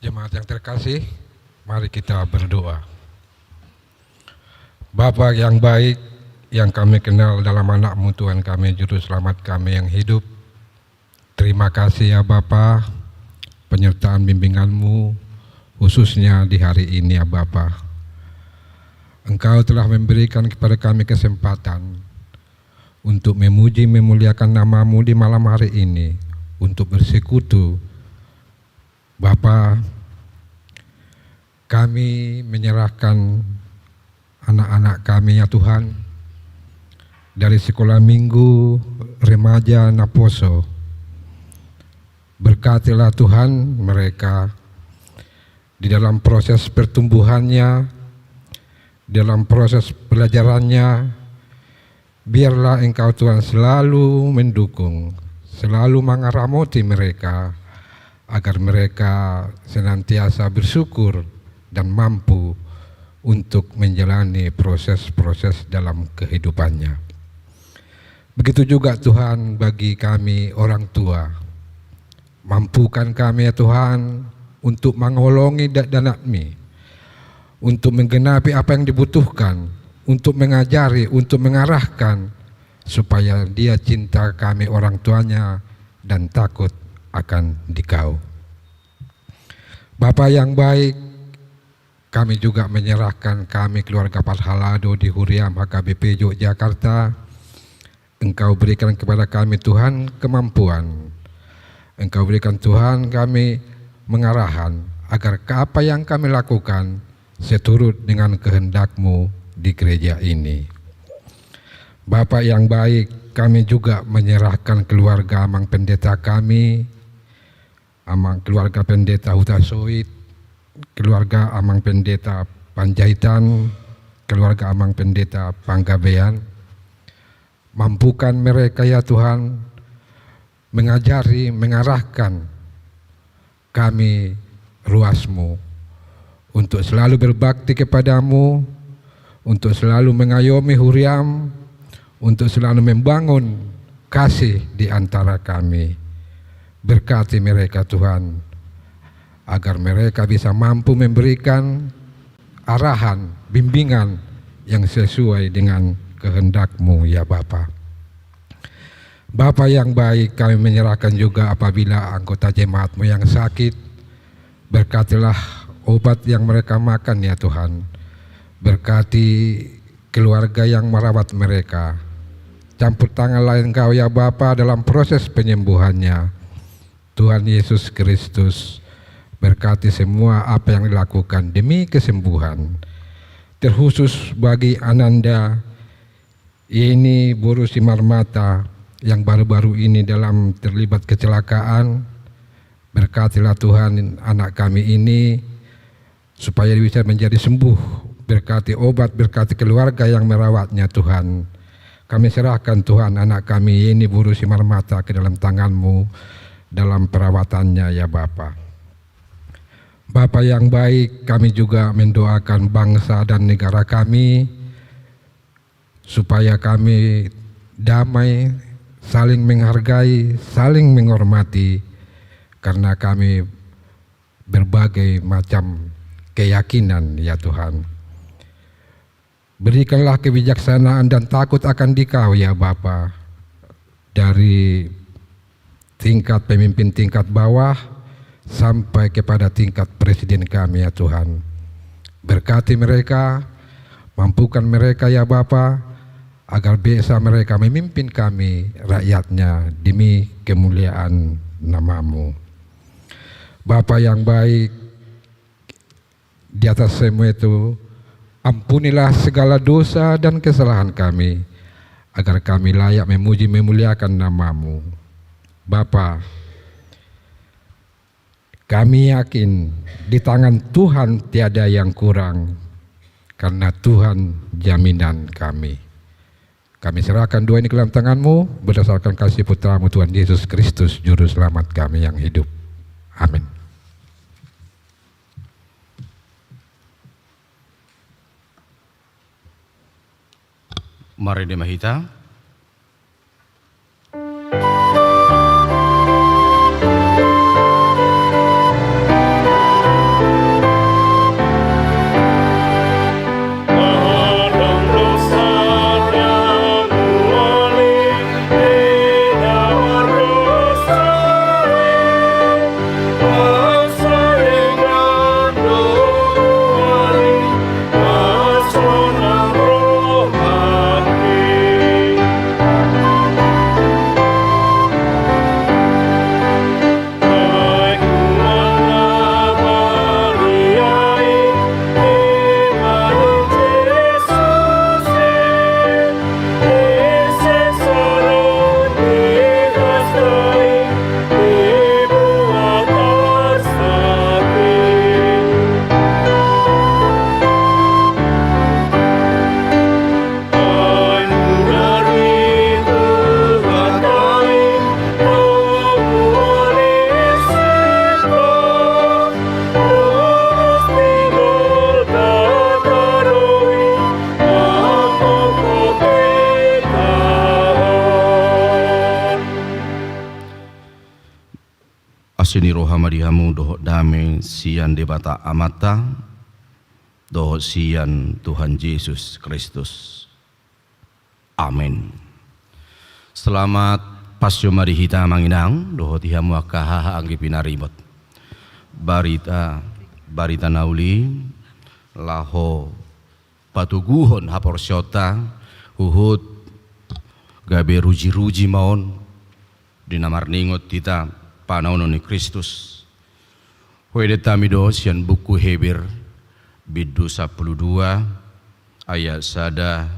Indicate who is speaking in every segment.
Speaker 1: Jemaat yang terkasih, mari kita berdoa. Bapa yang baik, yang kami kenal dalam anak-Mu Tuhan kami, Juru Selamat kami yang hidup. Terima kasih ya Bapa, penyertaan bimbingan-Mu, khususnya di hari ini ya Bapa. Engkau telah memberikan kepada kami kesempatan untuk memuji memuliakan nama-Mu di malam hari ini, untuk bersekutu. Bapa, kami menyerahkan anak-anak kami ya Tuhan, dari sekolah minggu, remaja, Naposo. Berkatilah Tuhan mereka di dalam proses pertumbuhannya, dalam proses pelajarannya. Biarlah Engkau Tuhan selalu mendukung, selalu mengaramoti mereka, agar mereka senantiasa bersyukur dan mampu untuk menjalani proses-proses dalam kehidupannya. Begitu juga Tuhan bagi kami orang tua. Mampukan kami ya Tuhan untuk mengolongi dan kami, untuk menggenapi apa yang dibutuhkan, untuk mengajari, untuk mengarahkan, supaya dia cinta kami orang tuanya dan takut akan Dikau. Bapa yang baik, kami juga menyerahkan kami keluarga Parhalado di Huriam HKBP Yogyakarta. Engkau berikan kepada kami Tuhan kemampuan. Engkau berikan Tuhan kami pengarahan agar apa yang kami lakukan seturut dengan kehendak-Mu di gereja ini. Bapa yang baik, kami juga menyerahkan keluarga Amang Pendeta kami, keluarga Pendeta Huta Soit, keluarga Amang Pendeta Panjaitan, keluarga Amang Pendeta Panggabean. Mampukan mereka ya Tuhan, mengajari, mengarahkan kami ruas-Mu, untuk selalu berbakti kepada-Mu, untuk selalu mengayomi Huriam, untuk selalu membangun kasih di antara kami. Berkati mereka Tuhan, agar mereka bisa mampu memberikan arahan, bimbingan yang sesuai dengan kehendak-Mu ya Bapa. Bapa yang baik, kami menyerahkan juga apabila anggota jemaat-Mu yang sakit, berkatilah obat yang mereka makan ya Tuhan. Berkati keluarga yang merawat mereka. Campur tanganlah Engkau ya Bapa dalam proses penyembuhannya. Tuhan Yesus Kristus, berkati semua apa yang dilakukan demi kesembuhan. Terkhusus bagi Ananda ini Boru Simarmata yang baru-baru ini dalam terlibat kecelakaan. Berkatilah Tuhan anak kami ini supaya bisa menjadi sembuh. Berkati obat, berkati keluarga yang merawatnya Tuhan. Kami serahkan Tuhan anak kami ini Boru Simarmata ke dalam tangan-Mu dalam perawatannya ya Bapa. Bapa yang baik, kami juga mendoakan bangsa dan negara kami supaya kami damai, saling menghargai, saling menghormati, karena kami berbagai macam keyakinan ya Tuhan. Berikanlah kebijaksanaan dan takut akan Dikau ya Bapa, dari tingkat pemimpin tingkat bawah sampai kepada tingkat presiden kami ya Tuhan. Berkati mereka, mampukan mereka ya Bapa, agar bisa mereka memimpin kami rakyatnya demi kemuliaan nama-Mu. Bapa yang baik, di atas semua itu, ampunilah segala dosa dan kesalahan kami, agar kami layak memuji memuliakan nama-Mu. Bapa, kami yakin di tangan Tuhan tiada yang kurang, karena Tuhan jaminan kami. Kami serahkan doa ini ke dalam tangan-Mu berdasarkan kasih Putra-Mu Tuhan Yesus Kristus, Juru Selamat kami yang hidup. Amin.
Speaker 2: Mari Demahita. Pasini roha madihamu doho dame sian debata amata doho sian Tuhan Yesus Kristus. Amin. Selamat pasyo marihita manginang doho tihamu akaha anggi pinarimot. Barita nauli laho patuguhon haporsyota huhut gabe ruji-ruji maon dinamarningot kita panaunon ni Kristus. Huwede tamido siyan buku Hebir bidu 12 ayat sada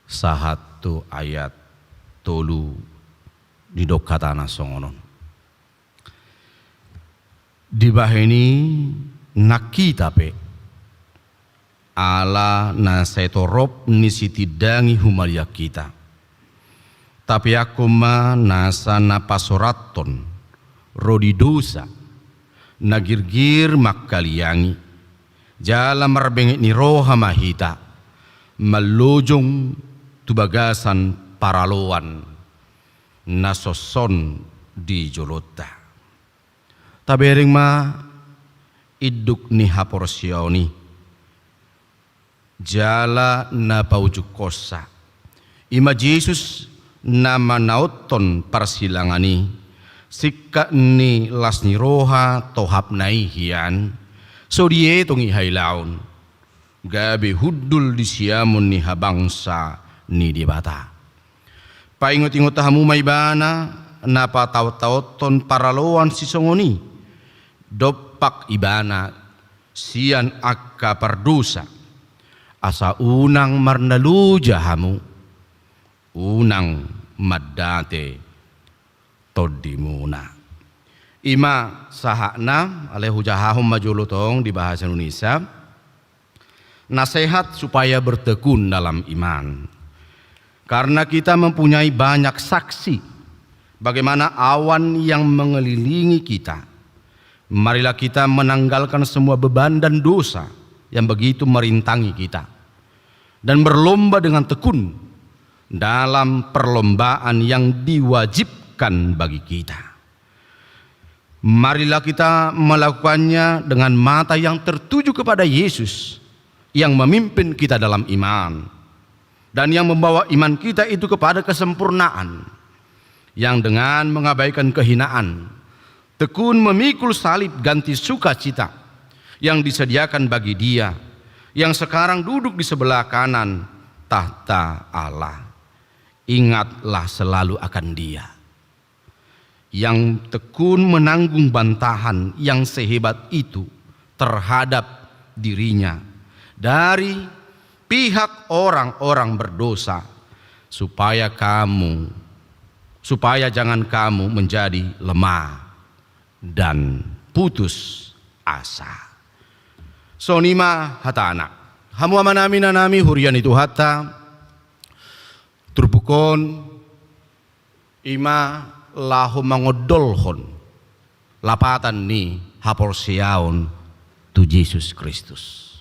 Speaker 2: sahatu ayat tolu di dokatana songonon. Di baheni nakita pe ala na setorop nisitidangi humalia kita. Tapi aku nasa napasoraton rodi dosa nagirgir makkaliangi jala marbengit ni roha mahita malojong tubagasan paraloan nasoson di jolota tabering ma iduk ni haporsioni jala na paujuk kosa ima Jesus na manauton parsilangani sikka ni lasni roha tohap naihian so die tongi hailaun gabe huddul disiamun ni habangsa ni dibata paingot-ingot tahamu maibana napa taut-tauton paraloan sisongoni dopak ibana sian akka pardusa asa unang marnalu jahamu unang madate todimuna ima sahakna alehu jahahum majulutong di bahasa Indonesia nasihat supaya bertekun dalam iman karena kita mempunyai banyak saksi bagaimana awan yang mengelilingi kita. Marilah kita menanggalkan semua beban dan dosa yang begitu merintangi kita dan berlomba dengan tekun dalam perlombaan yang diwajibkan bagi kita. Marilah kita melakukannya dengan mata yang tertuju kepada Yesus yang memimpin kita dalam iman dan yang membawa iman kita itu kepada kesempurnaan, yang dengan mengabaikan kehinaan tekun memikul salib ganti sukacita yang disediakan bagi Dia yang sekarang duduk di sebelah kanan tahta Allah. Ingatlah selalu akan Dia yang tekun menanggung bantahan yang sehebat itu terhadap dirinya dari pihak orang-orang berdosa supaya jangan kamu menjadi lemah dan putus asa. Sonima hatana hamu amanami nanami hurian itu hatta turbukon ima lahu mangodolhon lapatan ni haporsiaon tu Yesus Kristus.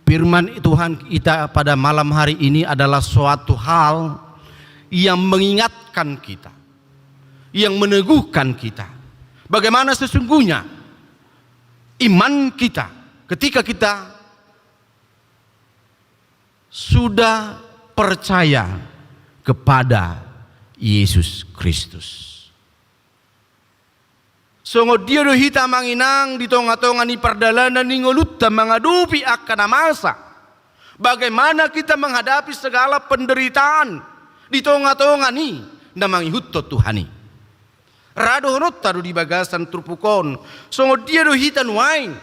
Speaker 2: Firman Tuhan kita pada malam hari ini adalah suatu hal yang mengingatkan kita, yang meneguhkan kita bagaimana sesungguhnya iman kita ketika kita sudah percaya kepada Yesus Kristus. Songo dia dohita manginang di tonga-tonga ni perdalanan ni ngolutta mengadupi akan masa. Bagaimana kita menghadapi segala penderitaan di tonga-tonga ni namangi hutto Tuhani. Rado honot taruh di bagasan trupukon. Songo dia dohita nuain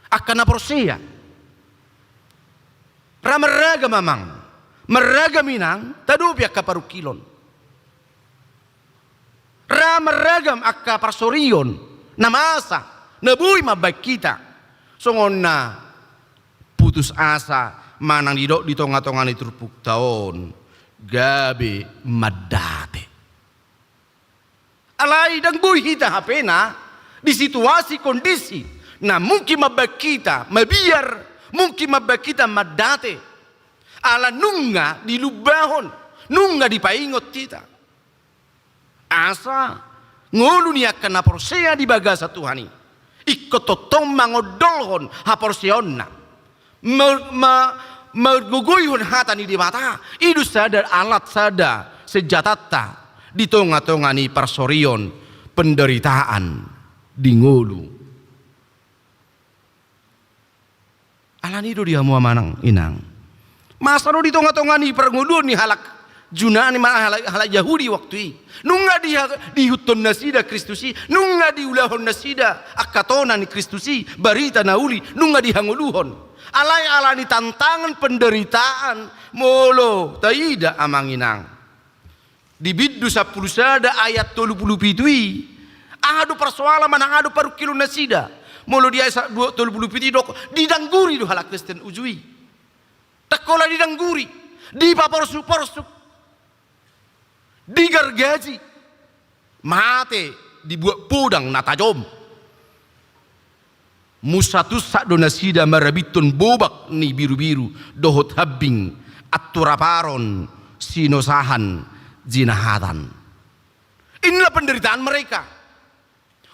Speaker 2: akan aprosia. Ramaraga mamang, meraga minang, tadupi akka parukilon. Ramaragam akka parsorion, namasa, nabuhi mabay kita. Songon na putus asa, manang didok di tonga-tonga ni turpuk taon, gabi madate. Alay dang buhi kita hapena di situasi kondisi na mungkin mabay kita, mabiar, mungkin mabay kita madate. Ala nunga dilubahon, nunga dipaingot kita. Asa ngulu ni akan naporsea di bagasa Tuhani ikut totong mangodolhon haporseonna merguguyhon hatani di mata idu sadar alat sada sejatata di tonga-tongani parsorion penderitaan di ngulu alani do dia mua manang inang masa do di tonga-tongani perngudun ni halak Junani malah halak Yahudi waktu nunga di huton nasida Kristusi nunga di ulahon nasida akatona ni Kristusi barita nauli nunga di hanguluhon alani tantangan penderitaan molo taida amanginang di biddu 10 sada ayat 30 pitui adu persoalan manang adu paru kilo nasida molo dia 30 pitui dok didangguri do halak Kristen ujui takola didangguri di paporsuk digargaji mate dibuat podang natajom musatus sak donasida marabitun bobak ni biru-biru dohot habing aturaparon sinosahan jinahatan inilah penderitaan mereka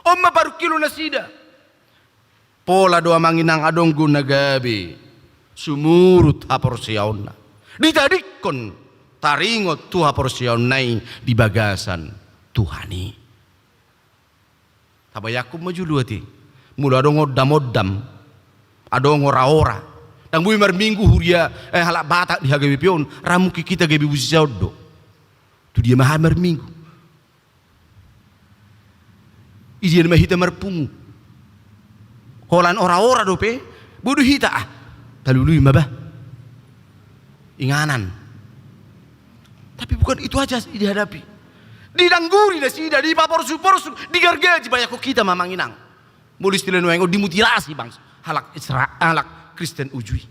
Speaker 2: omma baru kilo nasida pola doa manginang adonggu nagabe sumurut haporsiauna ditadikon taringot tuha porsionai di bagasan Tuhani. Tabayakum majuluati. Mula adongo damodam, adongo raora. Tang bui minggu huria halak batak di hagabi pion ramuki kita gabi busiaudo. Tu dia maha minggu. Ijian mahita marpungu. Kolan ora-ora dope bodoh hita ah. Talului mabah. Inganan. Tapi bukan itu aja dihadapi. Didangguri nasida, di paporsu-porsu, digargaji banyak kita mamanginang. Mulis tilenuengo dimutilasi bangsa. Halak Israel, halak Kristen ujui.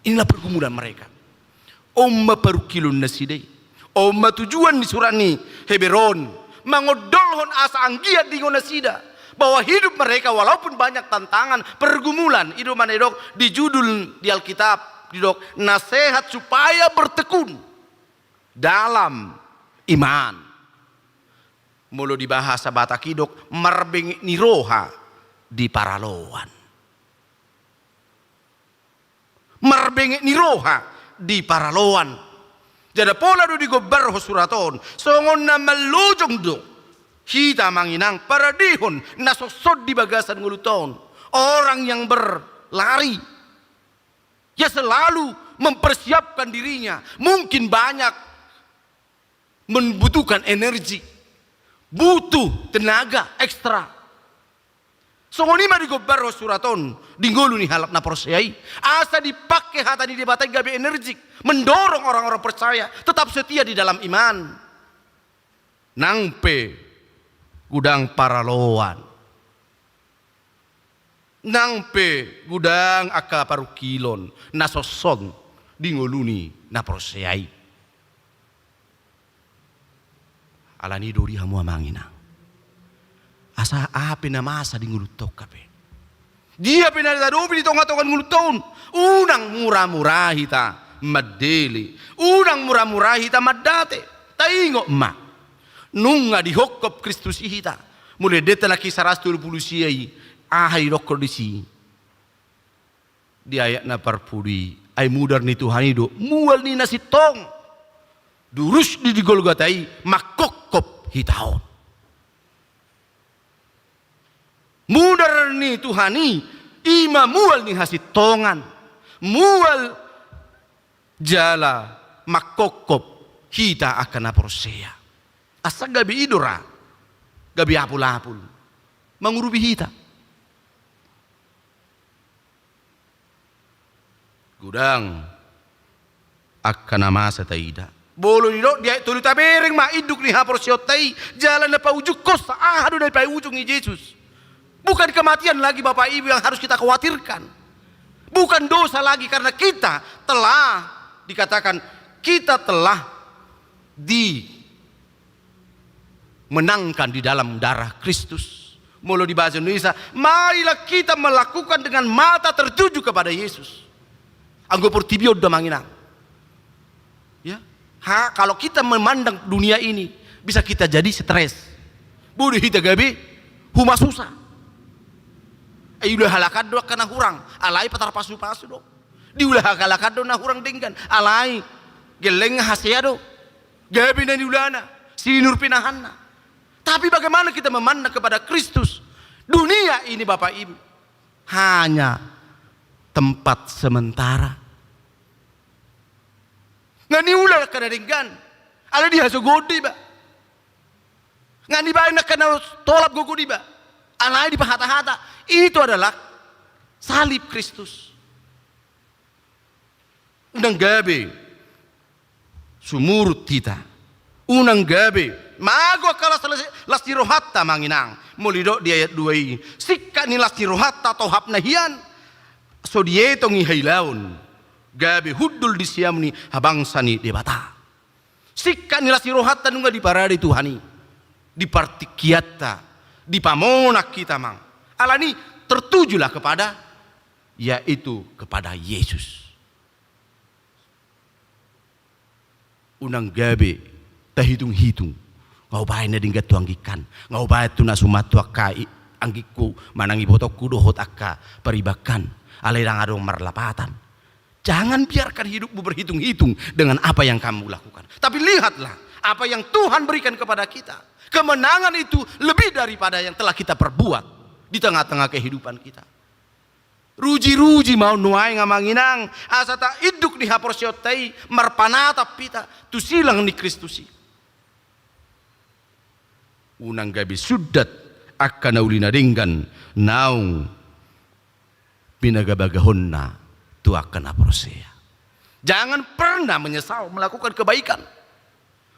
Speaker 2: Inilah pergumulan mereka. Omma parukilun nasidai. Omma tujuan di surani Hebron. Mangodolhon asa anggiat di nasida. Bahwa hidup mereka walaupun banyak tantangan, pergumulan. Itu mana dok di judul di Alkitab. Di dok nasihat supaya bertekun dalam iman. Mulu di bahasa Batakidok marbeng niroha di paraloan. Marbeng niroha di paraloan. Jadi pola do digobar ho suraton songon na malujong do hita manginang paradihon nasosod di bagasan nguluton orang yang berlari ya selalu mempersiapkan dirinya mungkin banyak membutuhkan energi, butuh tenaga ekstra. Songonima digobar suraton, dinggulu ni halap naporseai. Asa dipakai hata di debatai gabe energik, mendorong orang-orang percaya tetap setia di dalam iman. Nangpe gudang paraloan, nangpe gudang aka parukilon, nasoson dingguluni naporseai. Alani dori hamu amangina. Asa ape na masa di ngulutok kape. Dia pinadadobi di tonga-tongan nguluton. Unang murah-murah hita madeli. Unang murah-murah hita madate. Taingo ma. Nunga di hokop Kristus hita. Mulai deta laki saras 20 siyai. Ahai rokor di si. Di ayat na parpudi. Ay mudar ni Tuhan itu. Mual ni nasi tong. Durus di Golgotai makokop hitaon. Mudar ni Tuhani ima mual ni hasit tongan. Mual jala makokop hita akan aporsea. Asa gabi idora. Gabi apul-apul. Mangurubi hita. Gudang akan amasa taida. Bolo ni dok dia tulu tabereng ma iduk ni haporsiotai jalan na paujuk kos ahadu dari paujung ni Yesus. Bukan kematian lagi Bapak Ibu yang harus kita khawatirkan. Bukan dosa lagi karena kita telah dikatakan kita telah dimenangkan di dalam darah Kristus. Mulu di bahasa Indonesia, marilah kita melakukan dengan mata tertuju kepada Yesus. Anggo portibio do manginang. Ya. Kalau kita memandang dunia ini bisa kita jadi stres. Bodoh hita gabi, huma susah. Ulah halakan do kana hurang, alai patar pasu-pasu do. Diulah halakan do na hurang denggan, alai geleng hasia do. Gabi na diulana, sinur pinahanna. Tapi bagaimana kita memandang kepada Kristus? Dunia ini Bapak Ibu hanya tempat sementara. Ngani ulah kana denggan, ala dia so godi ba. Ngani ba nak kana tolap gogodi ba. Alai di pahata-hata. Itu adalah salib Kristus. Unang gabi sumurut kita. Unang gabi mago kala lasti rohatta manginang. Mulido di ayat 2 ini. Sikka ni lasti rohatta tohap nahian. So dietongi hailaun. Gabi huddul di siamni habangsani debata. Sikka ni lasti rohatta nunga di parade Tuhani. Di partikiata. Di pamonak kita mang. Alani tertujulah kepada, yaitu kepada Yesus. Unang gabi tahitung-hitung. Ngau bae na dinggat tuanggikan. Ngau bae tu na sumatu akai anggiku manangi botoku dohot akka peribakan. Alerang adong marlapatan. Jangan biarkan hidupmu berhitung-hitung dengan apa yang kamu lakukan. Tapi lihatlah apa yang Tuhan berikan kepada kita. Kemenangan itu lebih daripada yang telah kita perbuat di tengah-tengah kehidupan kita. Ruji-ruji mau nuai ngamanginang asa tak iduk di haporsiotai marpanatap pita tu silang ni Kristusi. Unang gabi sudat akan naulina denggan naung pinagabagahonna tu akan aporsia. Jangan pernah menyesal melakukan kebaikan.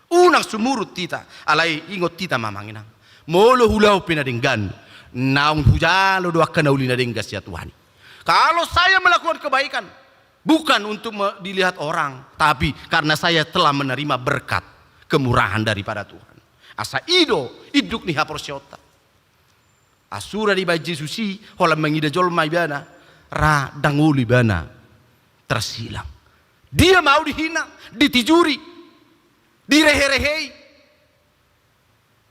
Speaker 2: Unang sumurut tita alai ingot tita mamanginang. Molo hulau pinadenggan naung hujalo doa kena ulina denggas ya Tuhan. Kalau saya melakukan kebaikan bukan untuk dilihat orang, tapi karena saya telah menerima berkat kemurahan daripada Tuhan. Asa ido iduk ni haporsiota. Asura di baji susi holam mengida jolma ibana ra danguli bana tersilang. Dia mau dihina, ditijuri, direhe-rehei.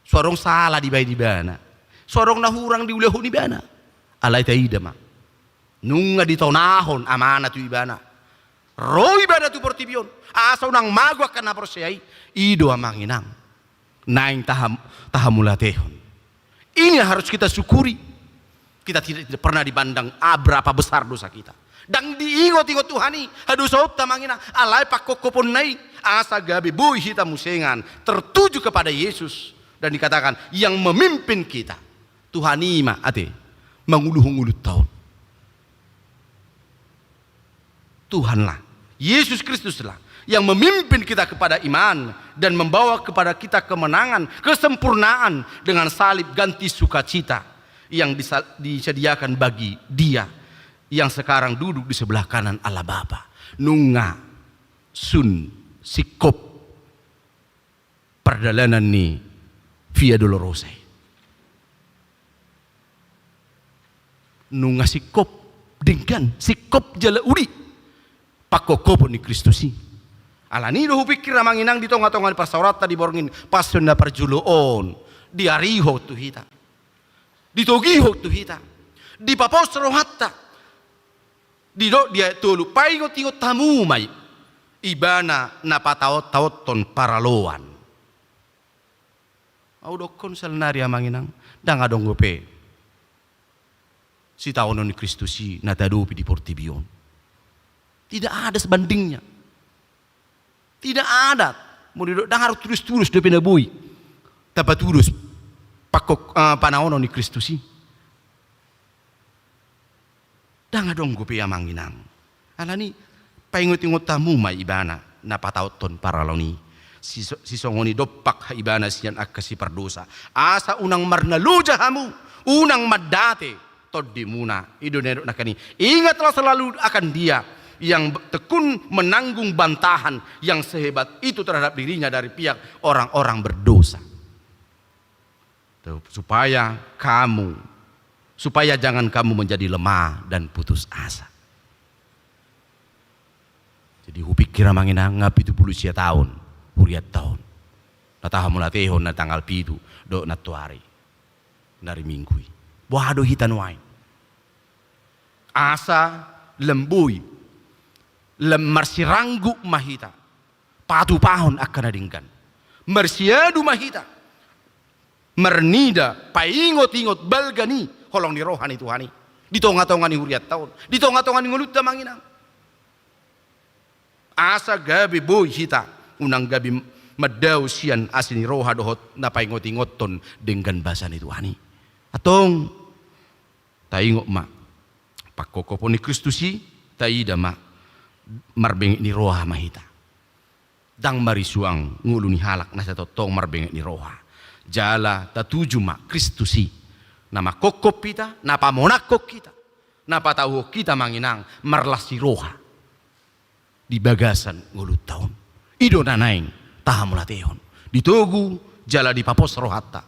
Speaker 2: Sorong salah di bayi di bana. Sorong nahurang di uleho ni bana. Alay taida ma. Nunga di tonahon amana tu ibana. Roi bana tu portibion. Asa unang magwa ka na prosyai. Ido amanginang. Naing tahamulatehon. Ini harus kita syukuri. Kita tidak pernah dibandang berapa besar dosa kita. Dan diingot-ingot Tuhani. Hadu sob tamanginang. Alay pakokopon nai. Asa gabi buih hita musengan. Tertuju kepada Yesus. Dan dikatakan yang memimpin kita. Tuhani ma ate manguluh-nguluh tahun. Tuhanlah, Yesus Kristuslah yang memimpin kita kepada iman dan membawa kepada kita kemenangan, kesempurnaan dengan salib ganti sukacita yang disediakan bagi Dia yang sekarang duduk di sebelah kanan Allah Bapa. Nunga sun sikop perjalanan ni via dolorosa. Nunga sikop dengan sikop jala uri pakokopo ni Kristusi. Alani do pikir manginang di tonga-tonga di pasaurata di borngin pasun na perjuloon di ariho tu hita. Di togiho tu hita. Di papostro hatta. Di do dia tulu paingot-ingot tamu mai. Ibana na pataot-taoton paraloan. Au dokon selnari manginang dang adong gope. Si taonon ni Kristusi natadupi di portibion. Tidak ada sebandingnya. Tidak ada. Murid dan harus terus-terus dia pinabui. Dapat terus pakok panaonon ni Kristusi. Dan adong gope amanginang. Alani paingot-ingot tamu mai ibana napatauton paraloni. Si songoni dopak ibana siyan akasi perdosa. Asa unang marnaluja hamu, unang madate. Todi muna idonero nakani. Ingatlah selalu akan Dia yang tekun menanggung bantahan yang sehebat itu terhadap dirinya dari pihak orang-orang berdosa. Supaya jangan kamu menjadi lemah dan putus asa. Jadi hupikir manginang ngapi 70 tahun, huriat tahun. Natahamulatehon na tanggal pitu do natuari. nari minggui. Wado hitan wain. Asa lembui. Marsirangu mahita. Patu pahon akan adingkan. Marsiadu mahita. Mernida paingot-ingot balgani holong ni rohani Tuhani. Di tonga-tonga ni huriat tahun. Di tonga-tonga ni ngulut damanginang. Asa gabi boy hita. Unang gabi madau sian asini roha dohot na paingot-ingot ton dengan bahasa ni Tuhani. Atong taingok ma. Pakokopo ni Kristusi taida ma. Marbengit ni roha mahita. Dang marisuang ngulu ni halak nasa totong marbengit ni roha. Jala tatuju ma Kristusi. Nama kokop kita, napa monakok kita. Napa tahu kita manginang marlasi roha. Di bagasan ngulu tahun. Ido nanaing tahamulatehon. Ditogu jala di papos rohata.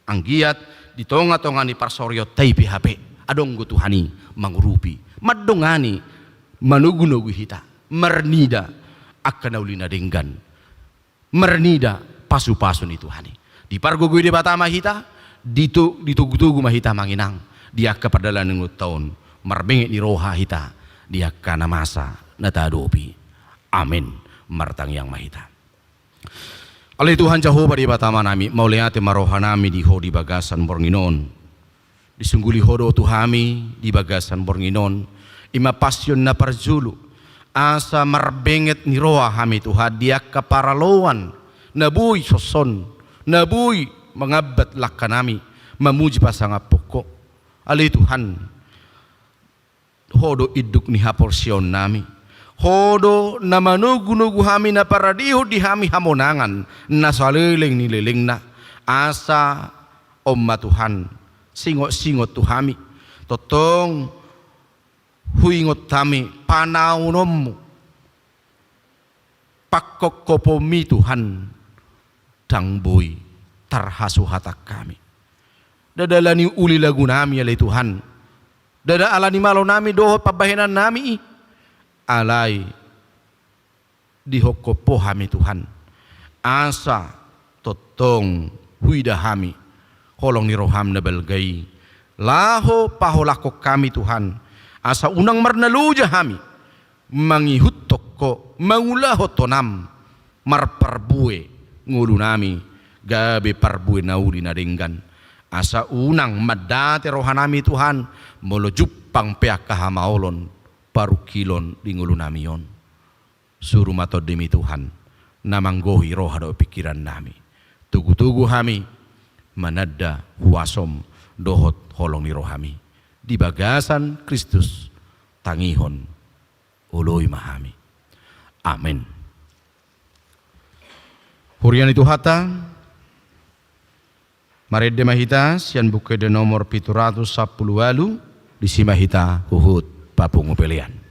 Speaker 2: Anggiat di tonga-tonga ni parsoryo tai PHP. Adong Tuhani mangurupi. Madongani manugu-nugu hita. Mernida akan ulina denggan. Mernida pasu-pasu ni Tuhani. Di pargugui di batama hita. Ditugu-tugu mahita manginang. Dia kepada nengut tahun. Marbengit ni roha hita. Dia kana masa natadopi. Amin. Martang yang mahita. Alai Tuhan Jehovah di batama nami. Mauliate maroha nami di ho di bagasan bornginon. Disungguli hodo Tuhami di bagasan bornginon. Ima pasyon na parzulu. Asa marbengit ni roha hami Tuhan. Dia keparaloan. Nabuy soson. Nabuy mengabat lakka nami. Memuji pasang pokok. Alai Tuhan. Hodo iduk ni haporsion nami. Hodo na manugu-nugu hami na paradiho di hami hamonangan. Na salileng ni leleng na. Asa Oma Tuhan. Singot-singot Tuhami. Totong huingot kami panaunommu. Pakokopomi Tuhan. Dangboy tarhasu hatak kami. Dadalani uli lagu nami alai Tuhan. Dada alani malo nami dohot pabahenan nami. Alai dihokopo hami Tuhan. Asa totong huida hami. Holong ni roham na belgai. Laho paholako kami Tuhan. Asa unang marnaluja hami. Mangihut toko. Mangulaho tonam. Marparbue. Ngulu nami. Gabi parbue nauli na denggan. Asa unang madate rohanami Tuhan. Molo jupang peak kahamaolon. Parukilon di ngulu nami yon. Suruh matod demi Tuhan. Namanggohi roha do pikiran nami. Tugu-tugu hami. Manada huasom dohot holong ni rohami. Di bagasan Kristus tangihon uloy mahami. Amin. Hurian itu hata marede mahita sian buke de nomor 710 walu di simahita huhut papung pelian.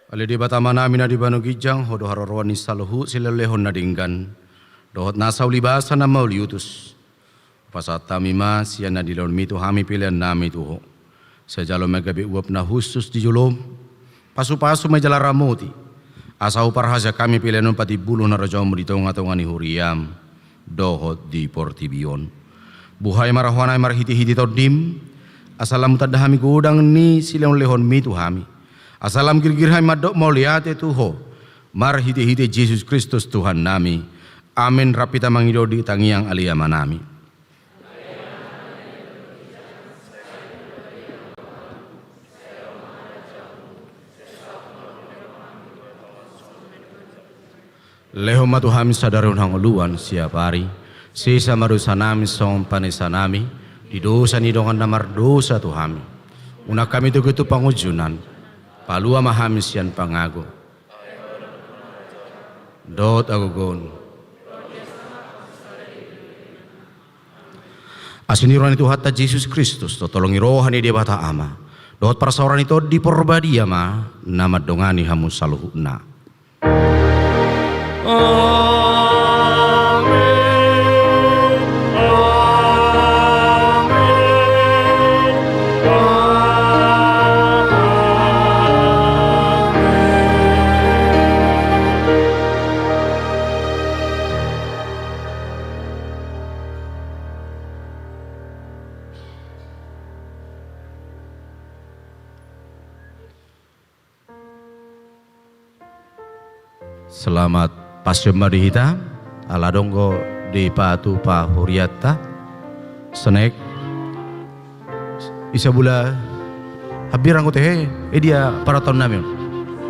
Speaker 2: Ali di batama namin na di banu gijang hodo harorwan ni saluhu silelehon na dinggan. Dohot nasa ulibasa na mauliutus. Pasat tamima siya na dilon mito hami pilihan nami tuho. Sa jalo magabi uap na husus di julom. Pasu-pasu may jala ramoti. Asaw parhasya kami pilihan pati buluh na rajaw mo dito nga ni huriam. Dohot di portibion. Buhay marahwanay marhiti-hiti todim. Asalam tadahami gudang ni silang lehon mito hami. Asalam girgirhay madok mauliate tuho. Marhiti-hiti Jesus Kristus Tuhan nami. Amin rapita mangido di tangiang aliyama nami. Leho matuhami sadarun hang uluan siap hari. Sisa marusa nami song panisa nami. Di dosa ni dongan namar dosa tuhami. Una kami tu gitu pangujunan. Palua mahami sian pangago. Dot agugon. Asiniruan itu hatta Yesus Kristus. Tolongi rohani dia bata ama. Dot persauran itu di porbadia ma. Nama dongani hamu saluhuna. Selamat pasyem madihita ala donggo di patu pa huriata senek isa bula habirang ko tehe dia para tahun namin